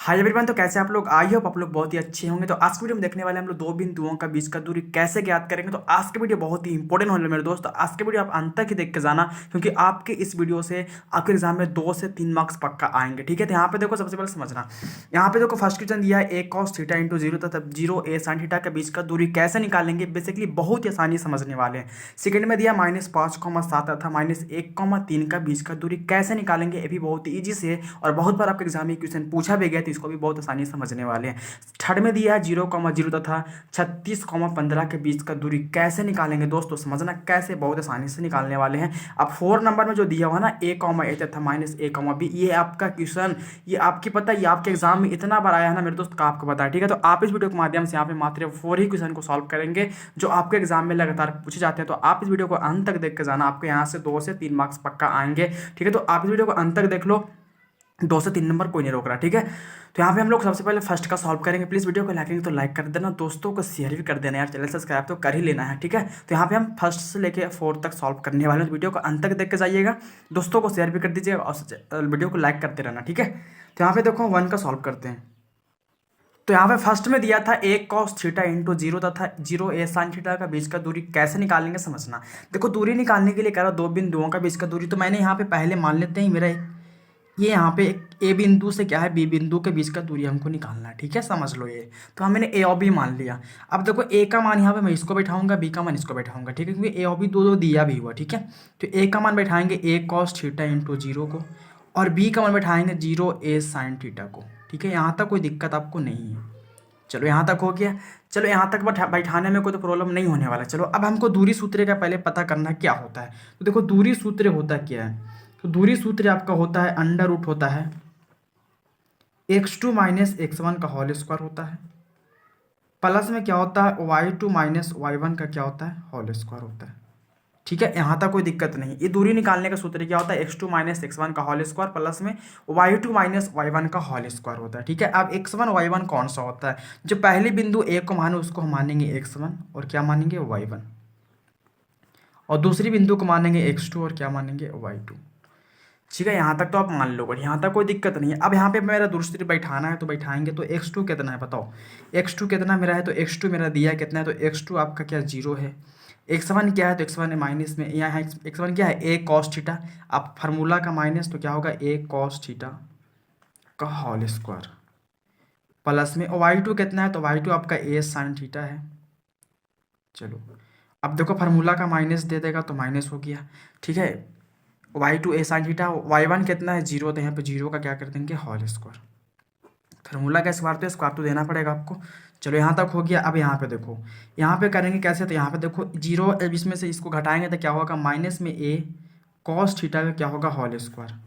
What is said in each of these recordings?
Hi everyone, तो कैसे आप लोग? आई होप आप लोग बहुत ही अच्छे होंगे। तो आज की वीडियो में देखने वाले हम लोग दो बिंदुओं का बीच का दूरी कैसे ज्ञात करेंगे। तो आज की वीडियो बहुत ही इंपॉर्टेंट होने वाली है मेरे दोस्त। तो आज की वीडियो आप अंत तक ही देख के जाना, क्योंकि आपके इस वीडियो से आपके एग्जाम में 2 से 3 मार्क्स पक्का आएंगे। ठीक है, तो यहाँ पे देखो, सबसे पहले समझना। यहाँ पे देखो, फर्स्ट क्वेश्चन दिया है ए कॉस थीटा इंटू जीरो तथा जीरो ए साइन थीटा के बीच का दूरी कैसे निकालेंगे। बेसिकली बहुत ही आसानी समझने वाले हैं। सेकंड में दिया -5,7 तथा -1,3 का बीच का दूरी कैसे निकालेंगे। ये भी बहुत ही ईजी से है और बहुत बार आपके एग्जाम में क्वेश्चन पूछा भी गया, तो इसको भी बहुत आसानी से समझने वाले हैं। थर्ड में दिया है 0,0 तथा 36,15 के बीच का दूरी कैसे निकालेंगे। दोस्तों समझना कैसे, बहुत आसानी से निकालने वाले हैं। अब 4 नंबर में जो दिया हुआ ना a, तथा -a, b, ये आपका क्वेश्चन, ये आपकी पता है, ये आपके एग्जाम में इतना बार आया है ना मेरे दोस्त का आपको पता है। ठीक है, तो आप इस वीडियो के माध्यम से यहाँ पे मात्र 4 ही क्वेश्चन को सॉल्व करेंगे जो आपके एग्जाम में लगातार पूछे जाते हैं। तो आप इस वीडियो को अंत तक देख के जाना, आपको यहाँ से 2 से 3 मार्क्स पक्का आएंगे। ठीक है, तो आप इस वीडियो को अंत तक देख लो, 2 से 3 नंबर कोई नहीं रोक रहा। ठीक है, तो यहाँ पे हम लोग सबसे पहले फर्स्ट का सॉल्व करेंगे। प्लीज़ वीडियो को लाइक तो लाइक कर देना, दोस्तों को शेयर भी कर देना यार, चैनल सब्सक्राइब तो कर ही लेना है। ठीक है, तो यहाँ पे हम फर्स्ट से लेके 4 तक सॉल्व करने वाले हैं। तो वीडियो को अंत तक देख के जाइएगा, दोस्तों को शेयर भी कर दीजिएगा और वीडियो को लाइक करते रहना। ठीक है, तो यहाँ पे देखो 1 का सॉल्व करते हैं। तो यहाँ पे फर्स्ट में दिया था एक कॉस थीटा इंटू जीरो तथा जीरो ए साइन थीटा का बीच का दूरी कैसे निकालेंगे। समझना, देखो दूरी निकालने के लिए कह रहा दो बिंदुओं का बीच का दूरी। तो मैंने यहाँ पे पहले मान लेते हैं मेरा ये यहाँ पे एक ए बिंदु से क्या है बी बिंदु के बीच का दूरी हमको निकालना है। ठीक है, समझ लो ये। तो हम मैंने ए और बी मान लिया। अब देखो ए का मान यहाँ पे मैं इसको बैठाऊंगा, बी का मान इसको बैठाऊंगा। ठीक है, क्योंकि ए और बी दो दो दिया भी हुआ। ठीक है, तो ए का मान बैठाएंगे ए कॉस थीटा इंटू जीरो को, और बी का मान बैठाएंगे जीरो ए साइन थीटा को। ठीक है, यहाँ तक कोई दिक्कत आपको नहीं है। चलो यहाँ तक हो गया। चलो यहाँ तक बैठाने में कोई तो प्रॉब्लम नहीं होने वाला। चलो अब हमको दूरी सूत्र का पहले पता करना है क्या होता है। तो देखो दूरी सूत्र होता क्या है। तो दूरी सूत्र आपका होता है अंडर रूट होता है x2 माइनस x1 का होल स्क्वायर होता है, प्लस में क्या होता है y2 माइनस y1 का क्या होता है होल स्क्वायर होता है। ठीक है, यहाँ तक कोई दिक्कत नहीं। ये दूरी निकालने का सूत्र क्या होता है x2 माइनस x1 का होल स्क्वायर प्लस में y2 माइनस y1 का होल स्क्वायर होता है। ठीक है, अब x1 y1 कौन सा होता है। जो पहले बिंदु ए को माने उसको हम मानेंगे x1 और क्या मानेंगे y1, और दूसरी बिंदु को मानेंगे x2 और क्या मानेंगे y2। ठीक है, यहाँ तक तो आप मान लो, यहाँ तक कोई दिक्कत नहीं है। अब यहाँ पे मेरा दूसरी बैठाना है तो बैठाएंगे। तो x2 कितना है बताओ, x2 कितना मेरा है। तो x2 मेरा दिया कितना है, तो x2 आपका क्या जीरो है। x1 क्या है, तो x1 है माइनस में, यहाँ x1 क्या है ए कॉस थीटा। आप फार्मूला का माइनस तो क्या होगा ए कॉस थीटा का होल स्क्वायर, प्लस में y2 कितना है, तो y2 आपका ए साइन थीटा है। चलो अब देखो फार्मूला का माइनस दे देगा तो माइनस हो गया। ठीक है, y2 ए साइन थीटा, y1 कितना है जीरो, तो यहाँ पे जीरो का क्या कर देंगे होल स्क्वायर। फार्मूला का स्क्वायर तो देना पड़ेगा आपको। चलो यहाँ तक हो गया। अब यहाँ पे देखो, यहाँ पे करेंगे कैसे। तो यहाँ पे देखो जीरो, अब इसमें से इसको घटाएंगे तो क्या होगा माइनस में ए कॉस थीटा का क्या होगा होल स्क्वायर,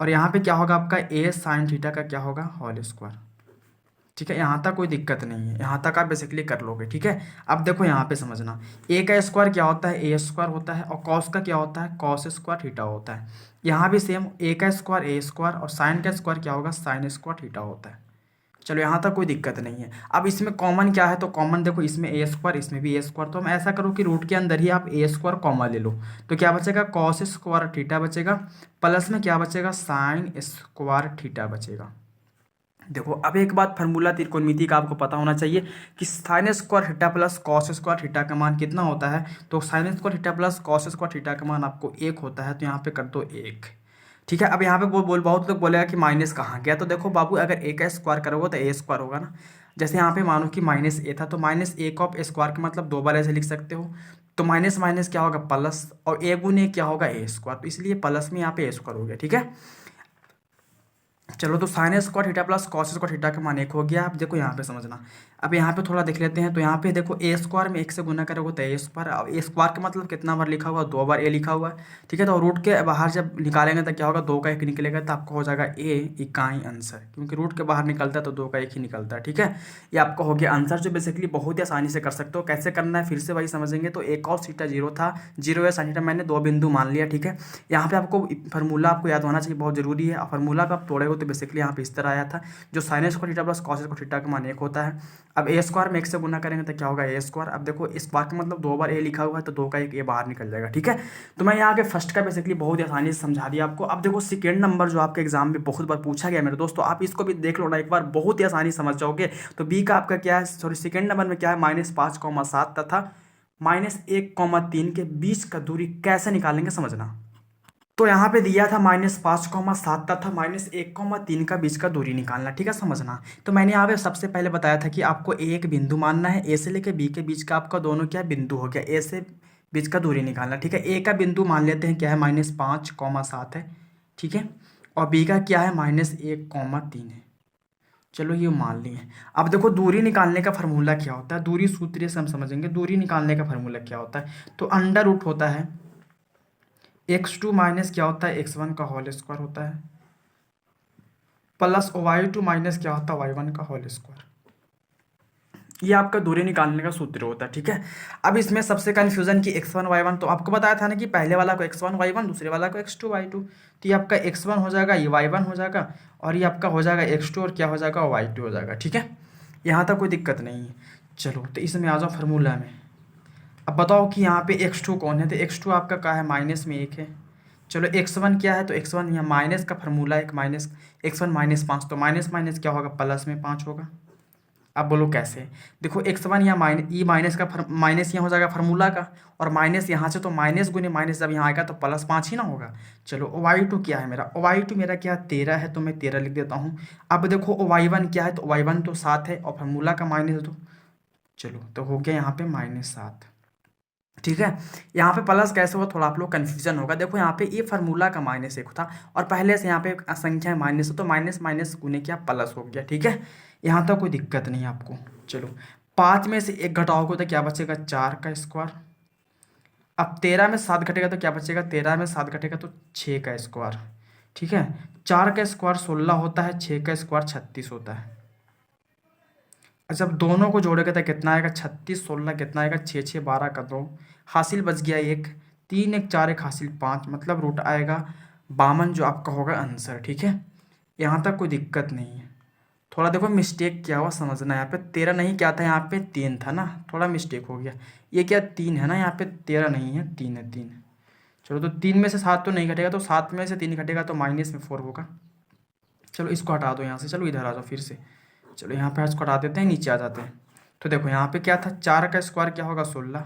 और यहाँ पे क्या होगा आपका ए साइन थीटा का क्या होगा होल स्क्वायर। ठीक है, यहाँ तक कोई दिक्कत नहीं है, यहाँ तक आप बेसिकली कर लोगे। ठीक है, अब देखो यहाँ पे समझना, ए का स्क्वायर क्या होता है ए स्क्वायर होता है, और कॉस का क्या होता है कॉस स्क्वायर थीटा होता है। यहाँ भी सेम, ए का स्क्वायर ए स्क्वायर और साइन का स्क्वायर क्या होगा साइन स्क्वायर थीटा होता है। चलो यहाँ तक कोई दिक्कत नहीं है। अब इसमें कॉमन क्या है, तो कॉमन देखो इसमें ए स्क्वायर इसमें भी ए स्क्वायर, तो हम ऐसा करो कि रूट के अंदर ही आप ए स्क्वायर कॉमन ले लो। तो क्या बचेगा कॉस स्क्वायर थीटा बचेगा, प्लस में क्या बचेगा साइन स्क्वायर थीटा बचेगा। देखो अब एक बात, फार्मूला त्रिकोणमिति का आपको पता होना चाहिए कि sine square theta plus cos square theta का मान कितना होता है। तो sine square theta plus cos square theta का मान आपको 1 होता है। तो यहाँ पे कर दो 1। ठीक है, अब यहाँ पे बहुत लोग बोलेगा कि माइनस कहाँ गया। तो देखो बाबू, अगर ए का स्क्वायर करोगे तो ए स्क्वायर होगा ना। जैसे यहाँ पे मानो कि माइनस ए था, तो माइनस ए का स्क्वायर का मतलब 2 बार ऐसे लिख सकते हो। तो माइनस माइनस क्या होगा प्लस, और ए गुने क्या होगा ए स्क्वायर, तो इसलिए प्लस में यहाँ पे ए स्क्वायर हो गया। ठीक है, चलो तो sine square theta plus cos square theta का मान 1 हो गया। अब देखो यहाँ पे समझना, अब यहाँ पे थोड़ा देख लेते हैं। तो यहाँ पे देखो ए स्क्वायर में 1 से गुना करोगे तो ए स्क्वायर। अब ए स्क्वायर का मतलब कितना बार लिखा हुआ 2 बार ए लिखा हुआ है। ठीक है, तो रूट के बाहर जब निकालेंगे तो क्या होगा 2 का 1 निकलेगा, तो आपको हो जाएगा ए इकाई आंसर, क्योंकि रूट के बाहर निकलता है तो 2 का 1 ही निकलता है। ठीक है, ये आपका हो गया आंसर, जो बेसिकली बहुत ही आसानी से कर सकते हो। कैसे करना है फिर से वही समझेंगे। तो ए कॉस थीटा जीरो था, जीरो या साइन थीटा मैंने 2 बिंदु मान लिया। ठीक है, यहाँ पे आपको फार्मूला आपको याद होना चाहिए, बहुत जरूरी है। फार्मूला का आप तोड़ोगे तो बेसिकली यहाँ पे इस तरह आया था, जो sine square theta plus cos square theta का मान 1 होता है। अब ए स्क्वायर में 1 से गुना करेंगे तो क्या होगा ए स्क्वायर। अब देखो स्क्वायर का मतलब 2 बार ए लिखा हुआ है तो 2 का 1 ए बाहर निकल जाएगा, ठीक है। तो मैं यहाँ के फर्स्ट का बेसिकली बहुत ही आसानी से समझा दिया आपको। अब देखो सेकेंड नंबर जो आपके एग्जाम में बहुत बार पूछा गया मेरे दोस्तों, आप इसको भी देख लो ना एक बार, बहुत ही आसानी समझ जाओगे। तो बी का आपका क्या है, सॉरी सेकेंड नंबर में क्या है, -5,7 तथा -1,3 के बीच का दूरी कैसे निकालेंगे समझना। तो यहाँ पे दिया था -5,7 तथा -1,3 का बीच का दूरी निकालना, ठीक है, समझना। तो मैंने यहाँ पे सबसे पहले बताया था कि आपको एक बिंदु मानना है, ए से लेके बी के बीच का आपका दोनों क्या बिंदु हो गया, ए से बीच का दूरी निकालना, ठीक है। ए का बिंदु मान लेते हैं क्या है, -5,7 है, ठीक है, और बी का क्या है, -1,3 है। चलो ये मान लिए। अब देखो दूरी निकालने का फार्मूला क्या होता है, दूरी सूत्र से हम समझेंगे। दूरी निकालने का फार्मूला क्या होता है, तो अंडर रूट होता है x2 माइनस क्या होता है, x1 का होल स्क्वायर होता है, प्लस y2 माइनस क्या होता है, y1 का होल स्क्वायर। ये आपका दूरी निकालने का सूत्र होता है, ठीक है। अब इसमें सबसे कन्फ्यूजन की x1 y1, तो आपको बताया था ना कि पहले वाला को x1 y1, दूसरे वाला को x2 y2। तो ये आपका x1 हो जाएगा, ये y1 हो जाएगा, और ये आपका हो जाएगा x2, और क्या हो जाएगा, y2 हो जाएगा, ठीक है। यहाँ तक कोई दिक्कत नहीं है। चलो तो इसमें आ जाओ फार्मूला में। अब बताओ कि यहाँ पे x2 कौन है, तो x2 आपका क्या है, -1 है। चलो x1 क्या है, तो x1 यहाँ माइनस का फार्मूला है, माइनस x1 -5, तो माइनस माइनस क्या होगा, प्लस में 5 होगा। अब बोलो कैसे, देखो x1 यहाँ माइनस का माइनस यहाँ हो जाएगा फार्मूला का, और माइनस यहाँ से तो माइनस गुने माइनस जब यहाँ आएगा तो +5 ही ना होगा। चलो y2 क्या है मेरा, y2 मेरा क्या 13 है, तो मैं 13 लिख देता हूँ। अब देखो y1 क्या है, तो y1 तो 7 है, और फार्मूला का माइनस दो। चलो तो हो गया यहाँ पे -7, ठीक है। यहाँ पे प्लस कैसे हुआ, थोड़ा आप लोग कन्फ्यूजन होगा। देखो यहाँ पे ये फार्मूला का -1 था, और पहले से यहाँ पे संख्या माइनस, तो माइनस माइनस गुने क्या प्लस हो गया, ठीक है। यहाँ तक कोई दिक्कत नहीं आपको। चलो 5 में से 1 घटाओगे तो क्या बचेगा, 4 का स्क्वायर। अब 13 में 7 घटेगा तो क्या बचेगा, 13 में 7 घटेगा तो 6 का स्क्वायर, ठीक है। 4 का स्क्वायर 16 होता है, 6 का स्क्वायर 36 होता है। जब दोनों को जोड़ेगा तो कितना आएगा, 36 16 कितना आएगा, 6 6 12 का 2, हासिल बच गया 1, 3 1 4 1 हासिल 5, मतलब रूट आएगा 52 जो आपका होगा आंसर, ठीक है। यहाँ तक कोई दिक्कत नहीं है। थोड़ा देखो मिस्टेक क्या हुआ समझना, यहाँ पे 13 नहीं क्या था, यहाँ पे 3 था ना, थोड़ा मिस्टेक हो गया। ये क्या 3 है ना, यहाँ पे 13 नहीं है, 3 है, 3। चलो तो 3 में से 7 तो नहीं घटेगा, तो 7 में से 3 घटेगा तो -4 होगा। चलो इसको हटा दो यहाँ से, चलो इधर आ जाओ फिर से। चलो यहाँ पे इसको हटा देते हैं, नीचे आ जाते हैं। तो देखो यहाँ पे क्या था, 4 का स्क्वायर क्या होगा, 16।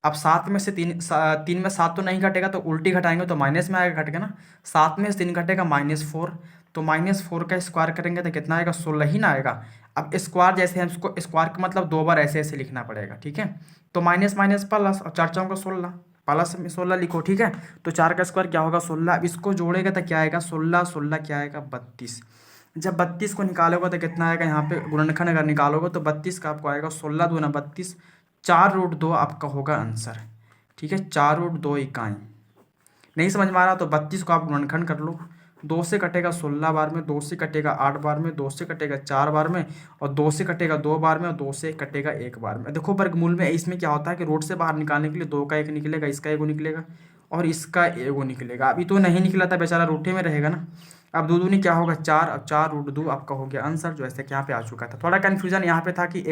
अब 7 में से 3 में 7 तो नहीं घटेगा, तो उल्टी घटाएंगे तो माइनस में आएगा, घट गया ना। 7 में से 3 घटेगा, -4, तो -4 का स्क्वायर करेंगे तो कितना आएगा, 16 ही ना आएगा। अब स्क्वायर जैसे हम इसको स्क्वायर का मतलब 2 बार ऐसे ऐसे लिखना पड़ेगा, ठीक है। तो माइनस माइनस प्लस, और 4 4 का 16, प्लस में 16 लिखो, ठीक है। तो 4 का स्क्वायर क्या होगा, 16। अब इसको जोड़ेगा तो क्या आएगा, 16 16 क्या आएगा, 32। जब 32 को निकालोगे तो कितना आएगा, यहाँ पे गुणनखंड अगर निकालोगे तो 32 का आपको आएगा 16 दूना 32, 4√2 आपका होगा आंसर, ठीक है। 4√2 इकाई। नहीं समझ में आ रहा तो 32 को आप गुणनखंड कर लो, 2 से कटेगा 16 बार में, 2 से कटेगा 8 बार में, 2 से कटेगा 4 बार में, और 2 से कटेगा 2 बार में, और 2 से कटेगा 1 बार में। देखो वर्गमूल में इसमें क्या होता है कि रूट से बाहर निकालने के लिए 2 का 1 निकलेगा, इसका 1 निकलेगा, और इसका 1 निकलेगा। अभी तो नहीं निकला था बेचारा, रूठे में रहेगा ना। अब 2 दूनी क्या होगा, 4, अब 4√2 आपका हो गया आंसर, जो ऐसे कि यहाँ पे आ चुका था। थोड़ा कन्फ्यूजन यहाँ पे था कि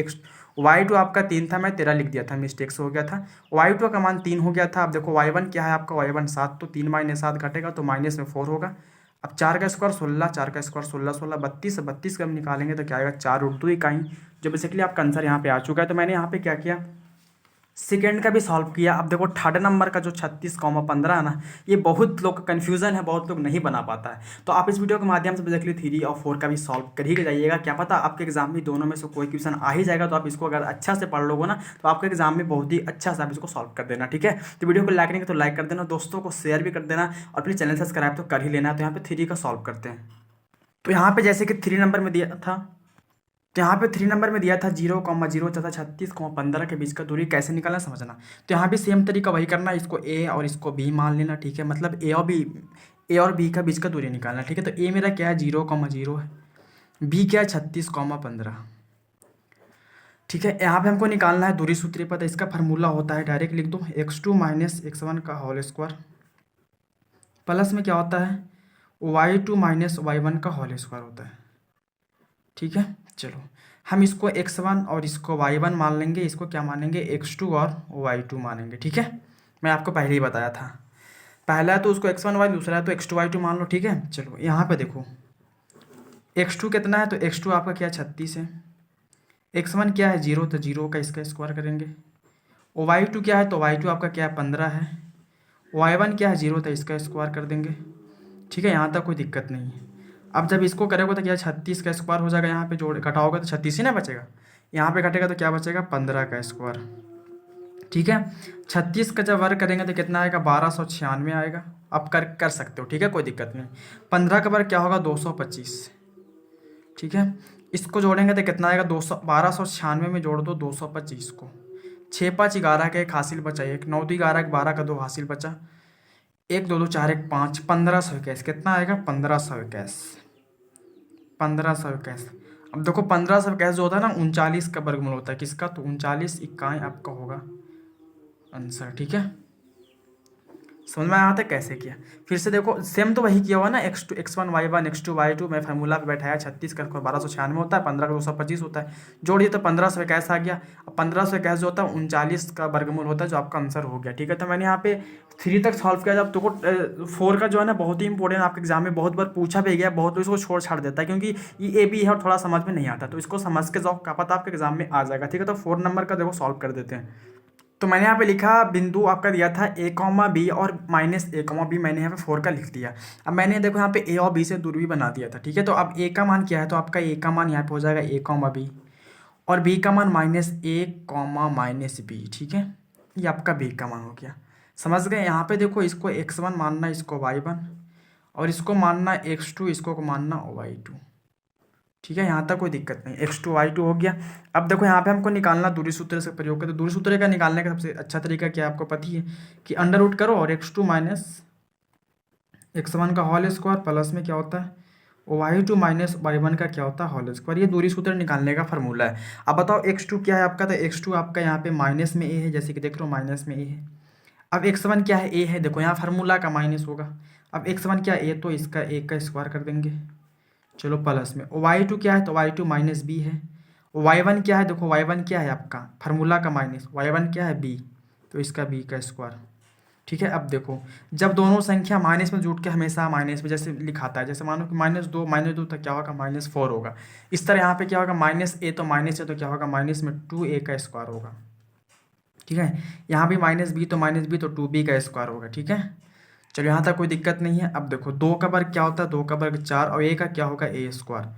y2 आपका 3 था, मैं 13 लिख दिया था, मिस्टेक से हो गया था। y2 का मान 3 हो गया था। अब देखो y1 क्या है आपका, y1 7, तो 3 - 7 घटेगा तो -4 होगा। अब 4 का स्क्वायर 16, 4 का स्क्वायर 16 16 32, 32 का हम निकालेंगे तो क्या आएगा, 4√2 इकाई, जो बेसिकली आपका आंसर यहाँ पे आ चुका है। तो मैंने यहाँ पे क्या किया, सेकेंड का भी सॉल्व किया। अब देखो थर्ड नंबर का जो 36,15 है ना, ये बहुत लोग का कन्फ्यूजन है, बहुत लोग नहीं बना पाता है। तो आप इस वीडियो के माध्यम से बेसिकली 3 और 4 का भी सॉल्व कर ही जाइएगा, क्या पता आपके एग्जाम में दोनों में से कोई क्वेश्चन आ ही जाएगा। तो आप इसको अगर अच्छा से पढ़ लोगे ना, तो आपके एग्जाम में बहुत ही अच्छा से आप इसको सॉल्व कर देना, ठीक है। तो वीडियो को लाइक नहीं तो लाइक कर देना, दोस्तों को शेयर भी कर देना, और प्लीज चैनल सब्सक्राइब तो कर ही लेना। तो यहाँ पे 3 का सॉल्व करते हैं। तो यहाँ पे जैसे कि 3 नंबर में दिया था, तो यहाँ पे 3 नंबर में दिया था 0,0 तथा 36,15 के बीच का दूरी कैसे निकालना समझना। तो यहाँ भी सेम तरीका वही करना, इसको ए और इसको बी मान लेना, ठीक है। मतलब ए और बी का बीच का दूरी निकालना, ठीक है। तो ए मेरा क्या है, 0,0 है, बी क्या है 36,15, ठीक है। यहाँ पे हमको निकालना है दूरी सूत्र पर। तो इसका फार्मूला होता है, डायरेक्ट लिख दो, x2 - x1 का होल स्क्वायर, प्लस में क्या होता है y2 माइनस y1 का होल स्क्वायर होता है। ठीक है, चलो हम इसको x1 और इसको y1 मान लेंगे, इसको क्या मानेंगे x2 और y2 मानेंगे। ठीक है, मैं आपको पहले ही बताया था, पहला है तो उसको x1 y, दूसरा है तो x2 y2 मान लो। ठीक है, चलो यहाँ पे देखो x2 कितना है, तो x2 आपका क्या है 36 है, x1 क्या है 0, तो 0 का इसका स्क्वायर करेंगे, y2 क्या है, तो y2 आपका क्या है 15 है, y1 क्या है 0, तो इसका स्क्वायर कर देंगे। ठीक है, यहाँ तक कोई दिक्कत नहीं है। अब जब इसको करोगे तो क्या 36 का स्क्वायर हो जाएगा, यहाँ पे जोड़ घटाओगे तो 36 ही ना बचेगा, यहाँ पे घटेगा तो क्या बचेगा 15 का स्क्वायर। ठीक है, 36 का जब वर्ग करेंगे तो कितना आएगा 1296 आएगा। आप कर सकते हो, ठीक है, कोई दिक्कत नहीं। 15 का वर्ग क्या होगा 225। ठीक है, इसको जोड़ेंगे तो कितना आएगा 1296 में जोड़ दो 225 को, 6 5 11 का एक हासिल बचा, एक 9 2 11 12 का 2 हासिल बचा, 1 2 2 4 1 5, 1521 कितना आएगा 1521, 1521। अब देखो 1521 जो होता है ना 39 का वर्गमूल होता है, किसका, तो 39 इकाई आपका होगा आंसर। ठीक है, समझ में आया था कैसे किया। फिर से देखो सेम तो वही किया हुआ ना, x2 x1 y1 x2 y2 मैं फार्मूला पे बैठाया, 36 का 1296 होता है, 15 का 225 होता है, जोड़िए तो 1521 आ गया। अब 1521 जो होता है 39 का वर्गमूल होता है, जो आपका आंसर हो गया। ठीक है, तो मैंने यहाँ पे 3 तक सॉल्व किया। जब देखो 4 का जो है ना बहुत ही इंपॉर्टेंट, आपके एग्जाम में बहुत बार पूछा भी गया, बहुत लोग इसको छोड़ छाड़ देता है क्योंकि ये ए बी है और थोड़ा समझ में नहीं आता, तो इसको समझ के जाओ, क्या पता आपके एग्जाम में आ जाएगा। ठीक है, तो 4 नंबर का देखो सॉल्व कर देते हैं। तो मैंने यहाँ पे लिखा बिंदु आपका दिया था a कॉमा बी और माइनस a कॉमा बी, मैंने यहाँ पे 4 का लिख दिया। अब मैंने देखो यहाँ पे a और b से दूरी बना दिया था। ठीक है, तो अब a का मान क्या है, तो आपका a का मान यहाँ पे हो जाएगा a कॉमा बी और b का मान minus a comma minus b. ठीक है, ये आपका b का मान हो गया। समझ गए, यहाँ पे देखो इसको x1 मानना, इसको y1 और इसको मानना x2, इसको मानना y2। ठीक है, यहाँ तक कोई दिक्कत नहीं, x2 y2 हो गया। अब देखो यहाँ पे हमको निकालना दूरी सूत्र से प्रयोग करते, दूरी सूत्र का निकालने का सबसे अच्छा तरीका क्या है आपको पता ही है कि अंडर रूट करो और x2 माइनस x1 का होल स्क्वायर प्लस में क्या होता है y2 माइनस y1 का क्या होता है होल स्क्वायर। ये दूरी सूत्र निकालने का फॉर्मूला है। अब बताओ x2 क्या है आपका, तो x2 आपका यहाँ पे माइनस में a है, जैसे कि देख रहे हो माइनस में a है। अब x1 क्या है a है, देखो यहाँ फार्मूला का माइनस होगा। अब x1 क्या है a, तो इसका a का स्क्वायर कर देंगे, चलो प्लस में। y2 क्या है, तो y2 माइनस बी है। y1 क्या है, देखो y1 क्या है आपका फार्मूला का माइनस, y1 क्या है b, तो इसका b का स्क्वायर। ठीक है, अब देखो जब दोनों संख्या माइनस में जुट के हमेशा माइनस में जैसे लिखाता है, जैसे मानो कि -2 तो क्या होगा -4 होगा। इस तरह यहाँ पे क्या होगा -a, तो माइनस है तो क्या होगा माइनस में 2a का स्क्वायर होगा। ठीक है, यहाँ भी -b तो 2b का स्क्वायर होगा। ठीक है, चलो यहाँ तक कोई दिक्कत नहीं है। अब देखो 2 का वर्ग क्या होता है, 2 का वर्ग 4 और a का क्या होगा a स्क्वायर,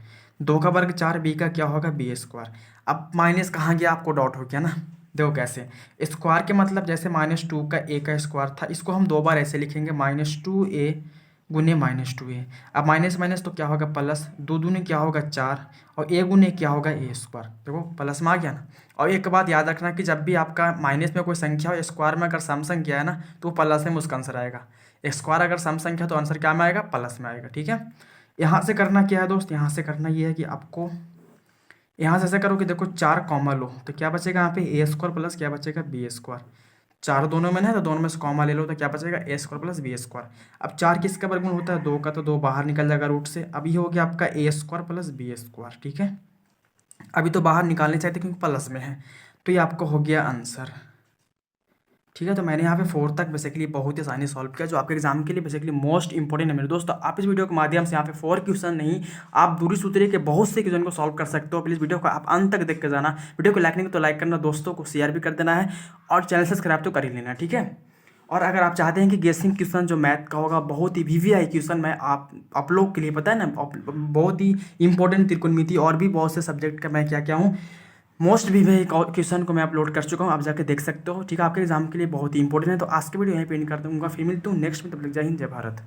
2 का वर्ग 4, b का क्या होगा b स्क्वायर। अब माइनस कहाँ गया आपको डाउट हो गया ना, देखो कैसे, स्क्वायर के मतलब जैसे -2 का a का स्क्वायर था, इसको हम 2 बार ऐसे लिखेंगे -2a गुने -2a। अब माइनस माइनस तो क्या होगा प्लस, 2 दूनी क्या होगा 4 और a गुने क्या होगा a स्क्वायर, देखो प्लस में आ गया ना। और एक बात याद रखना कि जब भी आपका माइनस में कोई संख्या हो, स्क्वायर में अगर सम संख्या है ना तो प्लस में उसका आंसर आएगा, स्क्वायर अगर सम संख्या तो आंसर क्या में आएगा प्लस में आएगा। ठीक है, यहाँ से करना क्या है दोस्त, यहाँ से करना ये है कि आपको यहाँ से ऐसा करो कि देखो 4 कॉमा लो तो क्या बचेगा यहाँ पे a स्क्वायर प्लस क्या बचेगा b स्क्वायर। 4 दोनों में है तो दोनों में से कॉमा ले लो तो क्या बचेगा a square plus b square. अब 4 किसका वर्गमूल होता है 2 का, तो 2 बाहर निकल जाएगा रूट से। अब ये हो गया आपका a square plus b square. ठीक है, अभी तो बाहर निकालने चाहिए क्योंकि प्लस में है, तो ये आपको हो गया आंसर। ठीक है, तो मैंने यहाँ पे 4 तक बेसिकली बहुत ही आसानी सॉल्व किया, जो आपके एग्जाम के लिए बेसिकली मोस्ट इंपॉर्टेंट है मेरे दोस्तों। आप इस वीडियो के माध्यम से यहाँ पे 4 क्वेश्चन नहीं, आप दूरी सूत्री के बहुत से क्वेश्चन को सॉल्व कर सकते हो। प्लीज़ वीडियो को आप अंत तक देख के जाना, वीडियो को लाइक नहीं तो लाइक करना, दोस्तों को शेयर भी कर देना है और चैनल सब्सक्राइब तो कर ही लेना। ठीक है, और अगर आप चाहते हैं कि गेसिंग क्वेश्चन जो मैथ का होगा बहुत ही VVI क्वेश्चन मैं आप लोग के लिए पता है ना बहुत ही इंपॉर्टेंट त्रिकोणमिति और भी बहुत से सब्जेक्ट का मैं क्या क्या हूँ मोस्ट VVI क्वेश्चन को मैं अपलोड कर चुका हूँ, आप जाके देख सकते हो। ठीक है, आपके एग्जाम के लिए बहुत ही इंपॉर्टेंट है। तो आज की वीडियो यहीं पे एंड कर दूंगा, फिर मिलता हूँ नेक्स्ट में, तब तक जय हिंद जय भारत।